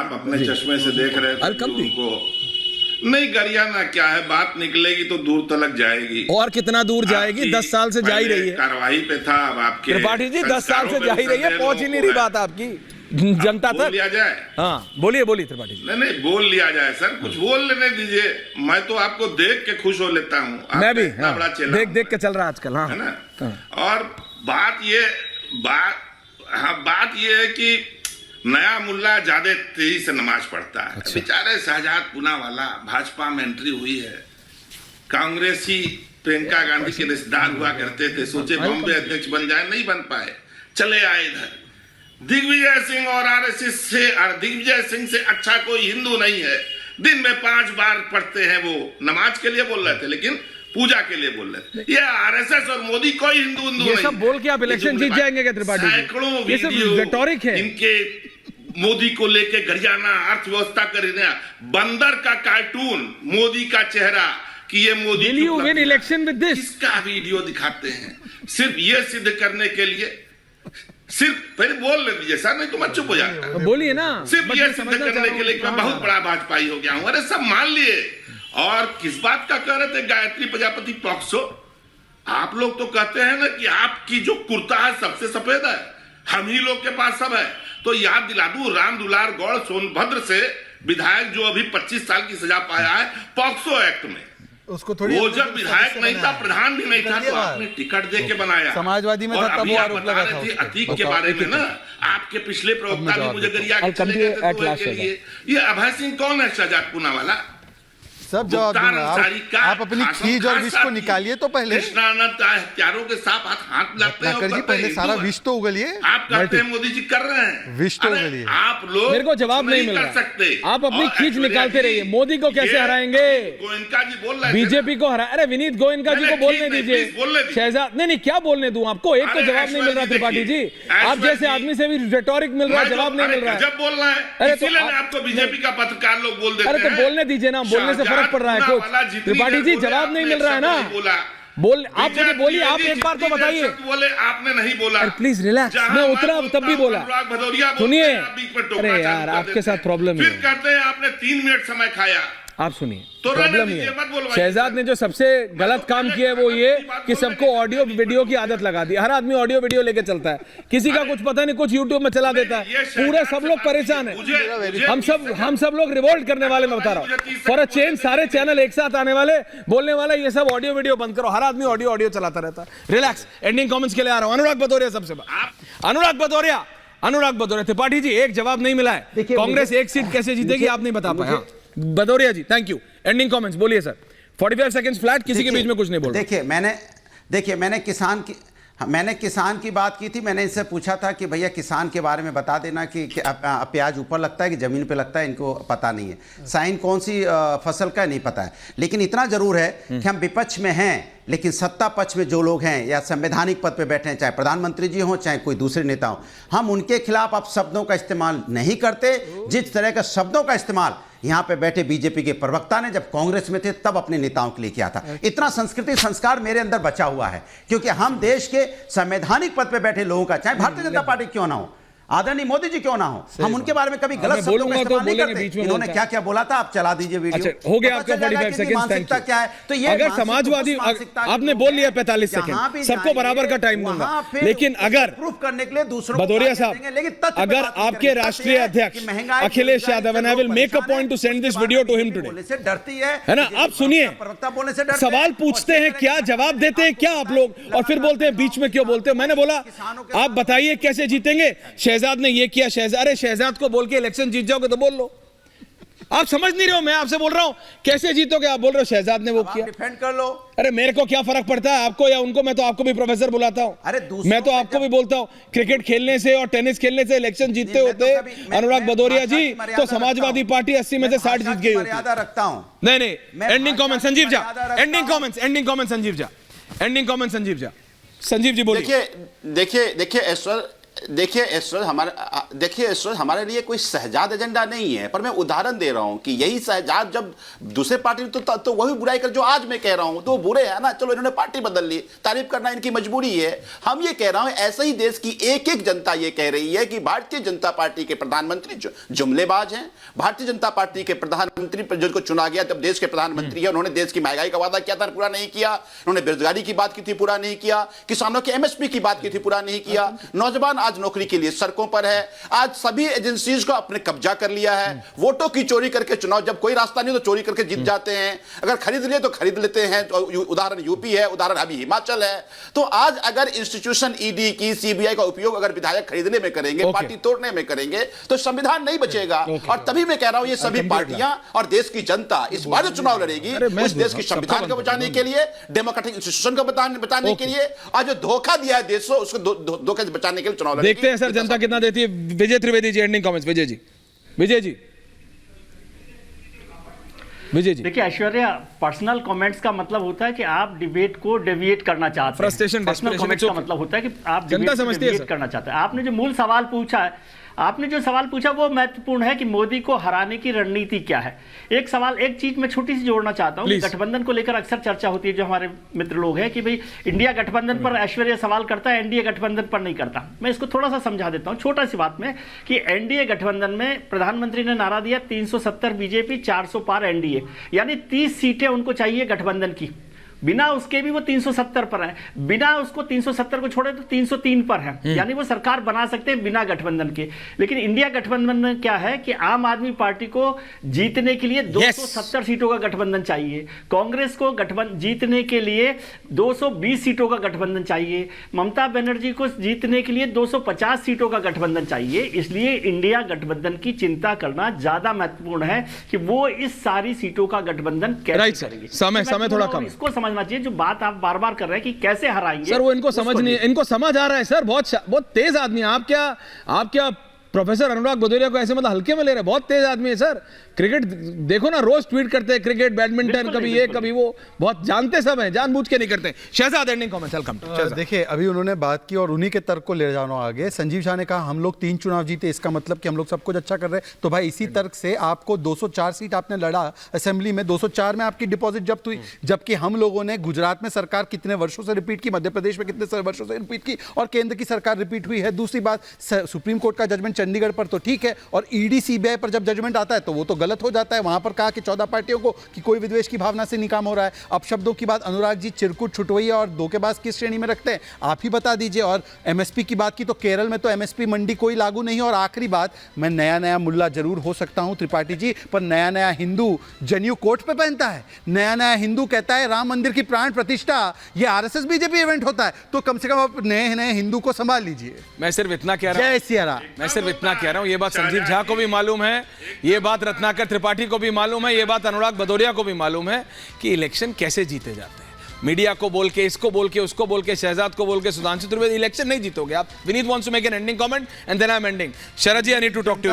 आप अपने चश्मे से देख रहे थे उनको। नहीं, गरियाना क्या है, बात निकलेगी तो दूर तक जाएगी। और कितना दूर जाएगी? 10 साल से जा ही रही है। कार्रवाई पे था, अब आपके त्रिपाठी जी 10 साल से जा ही रही है, पहुंच ही नहीं रही बात आपकी जनता तक। लिया जाए। हाँ बोलिए त्रिपाठी जी। नहीं बोल लिया जाए सर, कुछ बोल लेने दीजिए। मैं तो आपको देख के खुश हो लेता हूँ। मैं भी देख के चल रहा आजकल। हाँ है ना। और बात ये है कि नया मुल्ला ज्यादा तेजी से नमाज पढ़ता है। अच्छा। बेचारे शहजाद पूनावाला भाजपा में एंट्री हुई है, कांग्रेसी प्रियंका गांधी के रिश्तेदार हुआ करते थे, सोचे बॉम्बे अध्यक्ष बन जाए, नहीं बन पाए, चले आए इधर। दिग्विजय सिंह और आरएसएस से, दिग्विजय सिंह से अच्छा कोई हिंदू नहीं है। दिन में 5 बार पढ़ते हैं, वो नमाज के लिए बोल रहे थे लेकिन पूजा के लिए बोल रहे थे। ये आरएसएस और मोदी कोई हिंदू नहीं। ये सब बोल के आप इलेक्शन जीत जाएंगे क्या त्रिपाठी? सैकड़ों वीडियो है इनके मोदी को लेके, गरियाना अर्थव्यवस्था कर बंदर का कार्टून, मोदी का चेहरा कि ये मोदी इलेक्शन विद दिस, इसका वीडियो दिखाते हैं सिर्फ ये सिद्ध करने के लिए। सिर्फ पहले बोल ले दीजिए सर, नहीं तो मैं चुप हो जाता। बोलिए ना। सिर्फ ये सिद्ध करने के लिए मैं बहुत बड़ा भाजपाई हो गया हूं। अरे सब मान लिए। और किस बात का कह रहे थे? गायत्री प्रजापति पॉक्सो। आप लोग तो कहते हैं ना कि आपकी जो कुर्ता है सबसे सफेद है, हम ही लोग के पास सब है। तो याद दिला दूं, राम दुलार गौड़ सोनभद्र से विधायक जो अभी 25 साल की सजा पाया है पॉक्सो एक्ट में, उसको थोड़ी वो जब विधायक नहीं था, प्रधान भी नहीं था, तो आपने टिकट दे के बनाया। समाजवादी में था तब वो आरोप लगा था अतीक के बारे में ना। आपके पिछले प्रवक्ता भी मुझे गरिया के चले गए थे तो के लिए। ये अभय सिंह कौन है? शहजाद पूनावाला। सब जवाब दूंगा। आप अपनी खीज और विष को निकालिए तो पहले। हत्यारों के साथ हाथ लगते हैं जी, पहले सारा विष तो उगलिए। आप कहते हैं मोदी जी कर रहे हैं, विष तो उगलिए। आप लोग मेरे को जवाब नहीं मिल सकते। आप अपनी खींच निकालते रहिए। मोदी को कैसे हराएंगे? गोयनका जी बोल रहे हैं बीजेपी को हरा। अरे विनीत गोयनका जी को बोलने दीजिए। शहजाद नहीं क्या बोलने दूं आपको? एक तो जवाब नहीं मिल रहा त्रिपाठी जी। आप जैसे आदमी से भी रेटोरिक मिल रहा है, जवाब नहीं मिल रहा है। जब बोल रहे हैं इसीलिए आपको बीजेपी का पत्रकार लोग बोल देते हैं। अरे तो बोलने दीजिए ना, बोलने से फर्क पड़ रहा है कुछ। त्रिपाठी जी जवाब नहीं मिल रहा है ना। आप मुझे बोलिए, आप एक बार तो बताइए। बोले आपने नहीं बोला। प्लीज रिलैक्स, मैं उतरा तब भी बोला। सुनिए, अरे यार आपके साथ प्रॉब्लम है। फिर कहते हैं आपने 3 मिनट समय खाया। आप सुनिए, प्रॉब्लम ये है, शहजाद ने जो सबसे गलत काम किया है वो ये कि सबको ऑडियो वीडियो की आदत लगा दी। हर आदमी ऑडियो वीडियो लेके चलता है, किसी का कुछ पता नहीं, कुछ यूट्यूब में चला देता है, पूरे सब लोग परेशान है। हम सब लोग रिवोल्ट करने वाले, मैं बता रहा हूँ। फॉर अ चेंज सारे चैनल एक साथ आने वाले, बोलने वाले ये सब ऑडियो वीडियो बंद करो। हर आदमी ऑडियो चलाता रहता है। रिलैक्स, एंडिंग कॉमेंट्स के लिए आ रहा हूँ। अनुराग भदौरिया सबसे अनुराग भदौरिया। त्रिपाठी जी एक जवाब नहीं मिला है, कांग्रेस एक सीट कैसे जीतेगी आप नहीं बता पाए। भदौरिया जी थैंक यू। एंडिंग कमेंट्स बोलिए सर। 45 सेकंड्स फ्लैट, किसी के बीच में कुछ नहीं बोल। देखिए मैंने किसान की बात की थी। मैंने इनसे पूछा था कि भैया किसान के बारे में बता देना कि प्याज ऊपर लगता है कि ज़मीन पे लगता है, इनको पता नहीं है। साइन कौन सी फसल का नहीं पता है। लेकिन इतना ज़रूर है कि हम विपक्ष में हैं, लेकिन सत्ता पक्ष में जो लोग हैं या संवैधानिक पद पे बैठे हैं, चाहे प्रधानमंत्री जी हों चाहे कोई दूसरे नेता हों, हम उनके खिलाफ आप शब्दों का इस्तेमाल नहीं करते। जिस तरह का शब्दों का इस्तेमाल यहाँ पे बैठे बीजेपी के प्रवक्ता ने जब कांग्रेस में थे तब अपने नेताओं के लिए किया था, इतना संस्कृति संस्कार मेरे अंदर बचा हुआ है। क्योंकि हम देश के संवैधानिक पद पे बैठे लोगों का, चाहे भारतीय जनता पार्टी क्यों ना हो, आदरणीय मोदी जी क्यों ना हो, हम उनके बारे में कभी गलत शब्दों का इस्तेमाल नहीं करते। इन्होंने क्या क्या बोला था आप चला दीजिए वीडियो। अच्छा, हो गया आपका 45 सेकंड। Thank you. क्या है तो ये अगर समाजवादी, आपने बोल लिया 45 सेकंड, सबको बराबर का टाइम दूंगा। लेकिन अगर प्रूफ करने के लिए दूसरों भदौरिया साहब, अगर आपके राष्ट्रीय अध्यक्ष Akhilesh Yadav, and I will make a point to send this video to him today, से डरती है ना। आप सुनिए, सवाल पूछते हैं क्या, जवाब देते हैं क्या आप लोग, और फिर बोलते हैं बीच में क्यों बोलते हैं। मैंने बोला आप बताइए कैसे जीतेंगे। शहजाद ने ये किया, अरे शहजाद को बोल के इलेक्शन जीत जाओगे तो बोल लो। आप समझ नहीं रहे हो, मैं आपसे बोल रहा हूं कैसे जीतोगे। आप बोल रहे हो शहजाद ने वो किया, डिफेंड कर लो। अरे मेरे को क्या फर्क पड़ता है, आपको या उनको। मैं तो आपको भी प्रोफेसर बुलाता हूं। अरे मैं तो आपको भी बोलता हूं, क्रिकेट खेलने से और टेनिस खेलने से इलेक्शन जीतते होते अनुराग भदौरिया जी तो समाजवादी पार्टी 80 में से 60 जीत गई होती। रखता हूं। नहीं, ending comment Sanjeev Jha. Ending comment Sanjeev Jha. Sanjeev ji बोलिए। देखिए ईश्वर, देखिए ईश्वर हमारे लिए कोई शहजाद एजेंडा नहीं है, पर मैं उदाहरण दे रहा हूं कि यही शहजाद जब दूसरे पार्टी तो वही बुराई कर जो आज मैं कह रहा हूं, तो बुरे है ना। चलो इन्होंने पार्टी बदल ली, तारीफ करना इनकी मजबूरी है। हम ये कह रहा हूं ऐसे ही देश की एक एक जनता ये कह रही है कि भारतीय जनता पार्टी के प्रधानमंत्री जुमलेबाज हैं। भारतीय जनता पार्टी के प्रधानमंत्री जिनको चुना गया जब देश के प्रधानमंत्री है, उन्होंने देश की महंगाई का वादा किया था, पूरा नहीं किया। उन्होंने बेरोजगारी की बात की थी, पूरा नहीं किया। किसानों के एमएसपी की बात की थी, पूरा नहीं किया। नौजवान आज नौकरी के लिए सड़कों पर है। आज सभी एजेंसीज को अपने कब्जा कर लिया है। वोटों की चोरी करके चुनाव, जब कोई रास्ता नहीं तो चोरी करके जीत जाते हैं। अगर खरीद लिए तो खरीद लेते हैं। तो उदाहरण यूपी है, उदाहरण अभी हिमाचल है। तो आज अगर इंस्टीट्यूशन ईडी की, सीबीआई का उपयोग अगर विधायक खरीदने में करेंगे, पार्टी तोड़ने में करेंगे, तो संविधान नहीं बचेगा। और तभी मैं कह रहा हूं ये सभी पार्टियां और देश की जनता इस बार जो चुनाव लड़ेगी उस देश की संविधान को बचाने के लिए, डेमोक्रेटिक इंस्टीट्यूशन को बचाने के लिए, और जो धोखा दिया है देश को उसको धोखे से बचाने के लिए चुनाव लड़ेगी। देखते हैं सर जनता कितना देती है। विजय त्रिवेदी जी, एंडिंग कमेंट्स। विजय जी देखिए ऐश्वर्या, पर्सनल कमेंट्स का मतलब होता है कि आप डिबेट को डेविएट करना चाहते हैं। फ्रस्ट्रेशन, पर्सनल कमेंट्स का मतलब होता है कि आप जनता समझती है डेविएट करना चाहते हैं। आपने जो मूल सवाल पूछा है, आपने जो सवाल पूछा वो महत्वपूर्ण है कि मोदी को हराने की रणनीति क्या है। एक सवाल, एक चीज मैं छोटी सी जोड़ना चाहता हूँ। गठबंधन को लेकर अक्सर चर्चा होती है, जो हमारे मित्र लोग हैं, कि भाई इंडिया गठबंधन पर ऐश्वर्या सवाल करता है, एनडीए गठबंधन पर नहीं करता। मैं इसको थोड़ा सा समझा देता हूँ छोटा सी बात में, कि एनडीए गठबंधन में प्रधानमंत्री ने नारा दिया 370 बीजेपी, 400 पार एनडीए, यानी 30 सीटें उनको चाहिए गठबंधन की। बिना उसके भी वो 370 पर है, बिना उसको 370 को छोड़े तो 303 पर है, यानी वो सरकार बना सकते हैं बिना गठबंधन के। लेकिन इंडिया गठबंधन में क्या है कि आम आदमी पार्टी को जीतने के लिए 270 सीटों का गठबंधन चाहिए, कांग्रेस को गठबंधन जीतने के लिए 220 सीटों का गठबंधन चाहिए, ममता बनर्जी को जीतने के लिए 250 सीटों का गठबंधन चाहिए। इसलिए इंडिया गठबंधन की चिंता करना ज्यादा महत्वपूर्ण है कि वो इस सारी सीटों का गठबंधन कैसे करेंगे। समय थोड़ा कम, इसको समझना चाहिए। जो बात आप बार बार कर रहे हैं कि कैसे हराएंगे, सर वो इनको समझ नहीं है। इनको समझ आ रहा है सर, बहुत तेज आदमी है। आप क्या प्रोफेसर अनुराग भदौरिया को ऐसे मतलब हल्के में ले रहे हैं? बहुत तेज आदमी है सर। क्रिकेट देखो ना, रोज ट्वीट करते हैं, क्रिकेट, बैडमिंटन, कभी ये कभी वो, बहुत जानते सब हैं, जानबूझ के नहीं करते। Shahzad, ending comments, welcome. देखिए अभी उन्होंने बात की और उन्हीं के तर्क को ले जाना आगे। संजीव शाह ने कहा हम लोग 3 चुनाव जीते, इसका मतलब कि हम लोग सब कुछ अच्छा कर रहे हैं। तो भाई इसी तर्क से आपको 204 सीट आपने लड़ा असेंबली में, 204 में आपकी डिपॉजिट जब्त हुई, जबकि हम लोगों ने गुजरात में सरकार कितने वर्षों से रिपीट की, मध्य प्रदेश में कितने वर्षों से रिपीट की, और केंद्र की सरकार रिपीट हुई है। दूसरी बात, सुप्रीम कोर्ट का जजमेंट चंडीगढ़ पर तो ठीक है, और ईडी सीबीआई पर जब जजमेंट आता है तो वो तो गलत हो जाता है। वहां पर कहा कि 14 पार्टियों को कि कोई विद्वेष की भावना से नहीं काम हो रहा है। अब शब्दों की बात, अनुराग जी चिरकुट, छुटवैया और धोखेबाज किस श्रेणी में रखते हैं आप ही बता दीजिए। और एमएसपी की बात की तो केरल में तो एमएसपी मंडी कोई लागू नहीं। और आखिरी बात, मैं नया मुल्ला जरूर हो सकता हूं त्रिपाठी जी, पर नया हिंदू जनेऊ कोर्ट पे पहनता है, नया हिंदू कहता है राम मंदिर की प्राण प्रतिष्ठा ये आरएसएस बीजेपी इवेंट होता है, तो कम से कम आप नए हिंदू को संभाल लीजिए। मैं सिर्फ इतना कह रहा हूं, जय सिया राम। मैं सिर्फ इतना कह रहा हूं, ये बात संजीव झा को भी मालूम है, ये बात रत्नाकर त्रिपाठी को भी मालूम है, ये बात अनुराग भदौरिया को भी मालूम है कि इलेक्शन कैसे जीते जाते हैं। मीडिया को बोल के, इसको बोल के, उसको बोल के, शहजाद को बोल के, सुधांशु त्रिवेदी, इलेक्शन नहीं जीतोगे आप। Vineet wants to make an ending comment and then I am ending. Sharad ji, I need to talk to you.